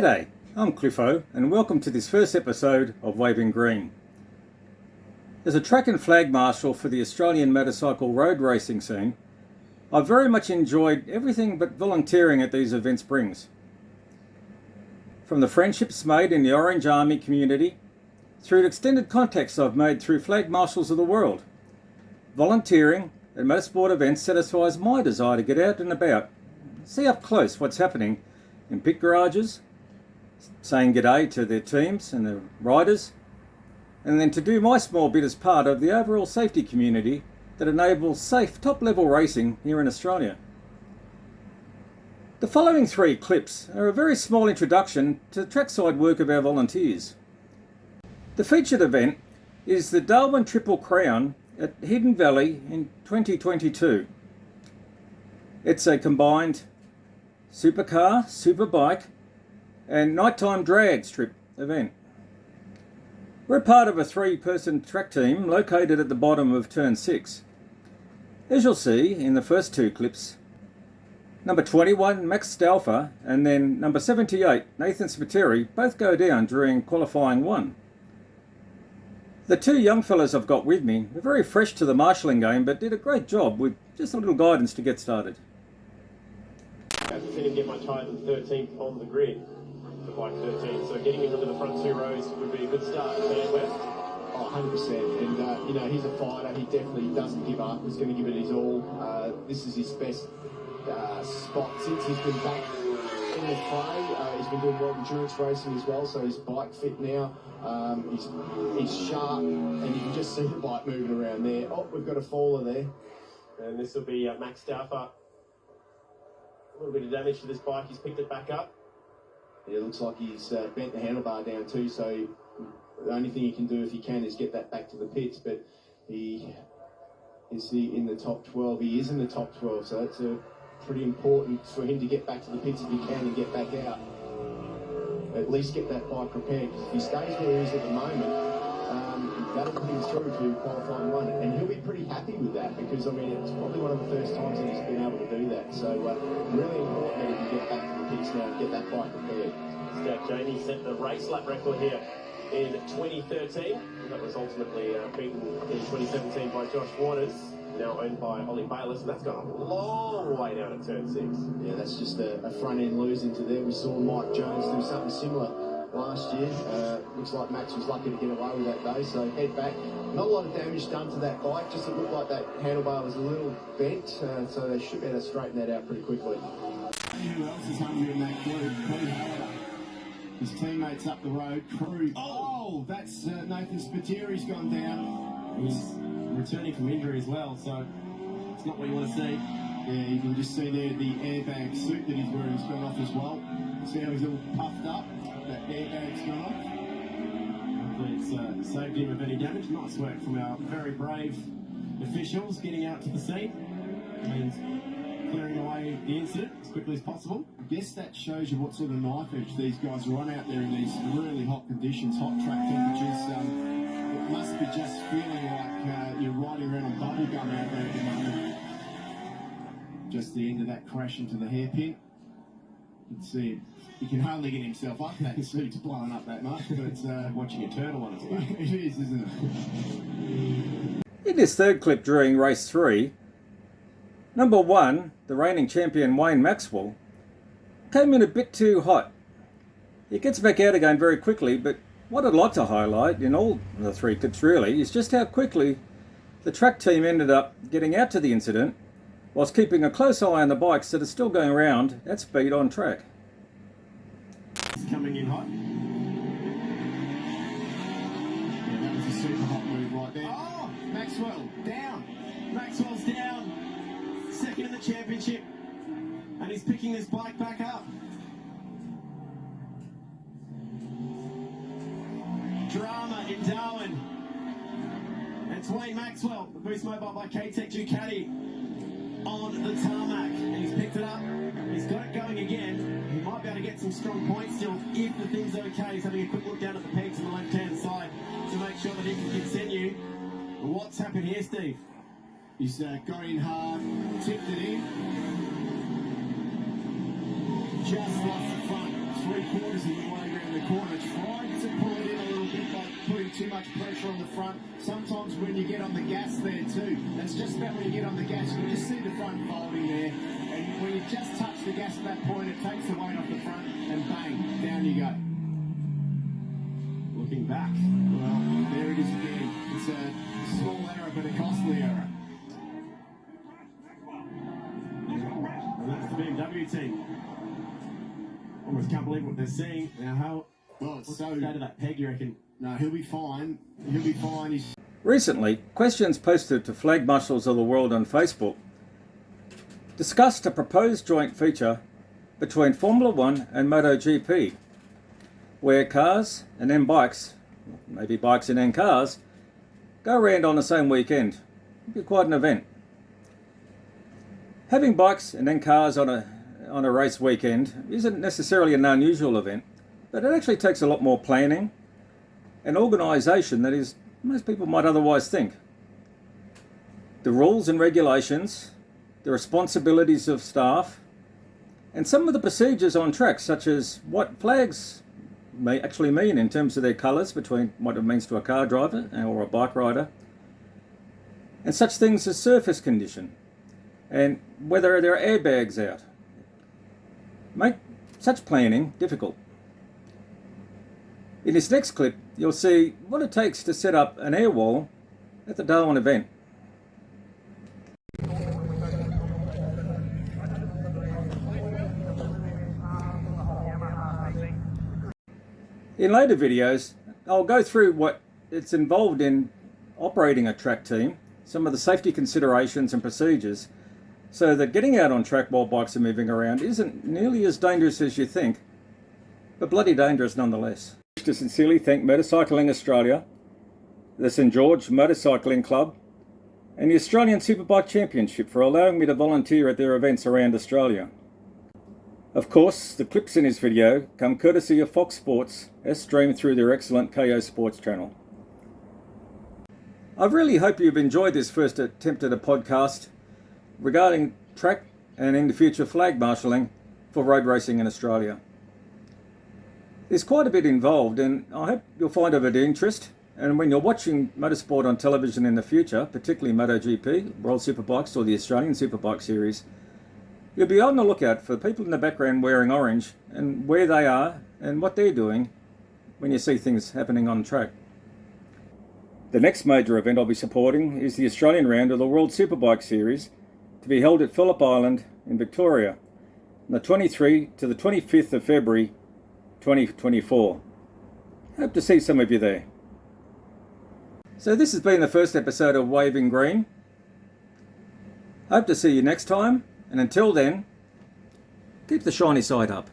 G'day, I'm Cliffo and welcome to this first episode of Waving Green. As a track and flag marshal for the Australian motorcycle road racing scene, I've very much enjoyed everything but volunteering at these events brings. From the friendships made in the Orange Army community, through to extended contacts I've made through flag marshals of the world, volunteering at motorsport events satisfies my desire to get out and about, see up close what's happening in pit garages, saying g'day to their teams and the riders, and then to do my small bit as part of the overall safety community that enables safe top-level racing here in Australia. The following 3 clips are a very small introduction to the trackside work of our volunteers. The featured event is the Darwin Triple Crown at Hidden Valley in 2022. It's a combined supercar, superbike and nighttime drag strip event. We're part of a 3-person track team located at the bottom of Turn 6. As you'll see in the first 2 clips, number 21 Max Stalfer and then number 78 Nathan Spiteri both go down during qualifying 1. The 2 young fellas I've got with me are very fresh to the marshalling game but did a great job with just a little guidance to get started. I didn't get much higher than 13th on the grid for bike 13, so getting into the front 2 rows would be a good start. West. Oh, 100%. And, he's a fighter. He definitely doesn't give up. He's going to give it his all. This is his best spot since he's been back in the fray. He's been doing world endurance racing as well, so he's bike fit now. He's sharp, and you can just see the bike moving around there. Oh, we've got a faller there. And this will be Max Stauffer. A little bit of damage to this bike. He's picked it back up. Yeah, it looks like he's bent the handlebar down too, so the only thing he can do if he can is get that back to the pits, but is he in the top 12? He is in the top 12, so it's pretty important for him to get back to the pits if he can and get back out. At least get that bike repaired, because if he stays where he is at the moment, that'll put him through to qualifying 1, and he'll be pretty happy with that, because, I mean, it's probably one of the first times that he's been able to do that, so really important that he can get back to the pits now and get that bike repaired. Scout Jamie set the race lap record here in 2013. That was ultimately beaten in 2017 by Josh Waters, now owned by Ollie Bayliss, and that's gone a long way down at turn 6. Yeah, that's just a front end losing to there. We saw Mike Jones do something similar last year. Looks like Max was lucky to get away with that though, so head back. Not a lot of damage done to that bike, just it looked like that handlebar was a little bent, so they should be able to straighten that out pretty quickly. Who else is hungry in that group? His teammates up the road, Crew. Oh, that's Nathan Spiteri's gone down. He's returning from injury as well, so it's not what you want to see. Yeah, you can just see there the airbag suit that he's wearing has gone off as well. See how he's all puffed up? That airbag's gone off. Hopefully it's saved him of any damage. Nice work from our very brave officials getting out to the scene and clearing away the incident as quickly as possible. I guess that shows you what sort of knife edge these guys are on out there in these really hot conditions, hot track temperatures. It must be just feeling like you're riding around on bubble gum out there at the moment. Just the end of that crash into the hairpin. You can see he can hardly get himself up. That suit's blowing up that much, but Watching a turtle on its back. it is, isn't it? In this third clip during race 3, number 1, the reigning champion Wayne Maxwell, came in a bit too hot. He gets back out again very quickly, but what I'd like to highlight in all the 3 clips really is just how quickly the track team ended up getting out to the incident whilst keeping a close eye on the bikes that are still going around at speed on track. It's coming in hot. Yeah, that was a super hot move right there. Oh, Maxwell down. Maxwell's down. Second in the championship. And he's picking his bike back up. Drama in Darwin. It's Wayne Maxwell, the Boost Mobile by K-Tech Ducati on the tarmac. And he's picked it up. He's got it going again. He might be able to get some strong points still if the thing's okay. He's having a quick look down at the pegs on the left-hand side to make sure that he can continue. What's happened here, Steve? He's got in hard, tipped it in. Just lost the front 3/4 quarters of the way around the corner. Tried to pull it in a little bit by putting too much pressure on the front. Sometimes when you get on the gas there too, that's just about when you get on the gas, you can just see the front folding there. And when you just touch the gas at that point, it takes the weight off the front and bang, down you go. Looking back. Well, there it is again. It's a small error, but a costly error. And that's the BMW team. Almost can't believe what they're seeing. Now, what's the state of that peg, you reckon? No, he'll be fine. He'll be fine. Recently, questions posted to flag marshals of the world on Facebook discussed a proposed joint feature between Formula 1 and MotoGP, where cars and then bikes, maybe bikes and then cars, go around on the same weekend. It'd be quite an event. Having bikes and then cars on a race weekend isn't necessarily an unusual event, but it actually takes a lot more planning and organisation than is most people might otherwise think. The rules and regulations, the responsibilities of staff, and some of the procedures on track, such as what flags may actually mean in terms of their colours, between what it means to a car driver or a bike rider, and such things as surface condition, and whether there are airbags out, make such planning difficult. In this next clip, you'll see what it takes to set up an air wall at the Darwin event. In later videos, I'll go through what it's involved in operating a track team, some of the safety considerations and procedures, so that getting out on track while bikes are moving around isn't nearly as dangerous as you think, but bloody dangerous nonetheless. I wish to sincerely thank Motorcycling Australia, the St George Motorcycling Club, and the Australian Superbike Championship for allowing me to volunteer at their events around Australia. Of course, the clips in this video come courtesy of Fox Sports, as streamed through their excellent KO Sports channel. I really hope you've enjoyed this first attempt at a podcast regarding track and in the future flag marshalling for road racing in Australia. There's quite a bit involved, and I hope you'll find of it interest. And when you're watching motorsport on television in the future, particularly MotoGP, World Superbikes or the Australian Superbike Series, you'll be on the lookout for people in the background wearing orange and where they are and what they're doing when you see things happening on track. The next major event I'll be supporting is the Australian round of the World Superbike Series, to be held at Phillip Island in Victoria on the 23rd to the 25th of February 2024. Hope to see some of you there. So this has been the first episode of Waving Green. Hope to see you next time, and until then, keep the shiny side up.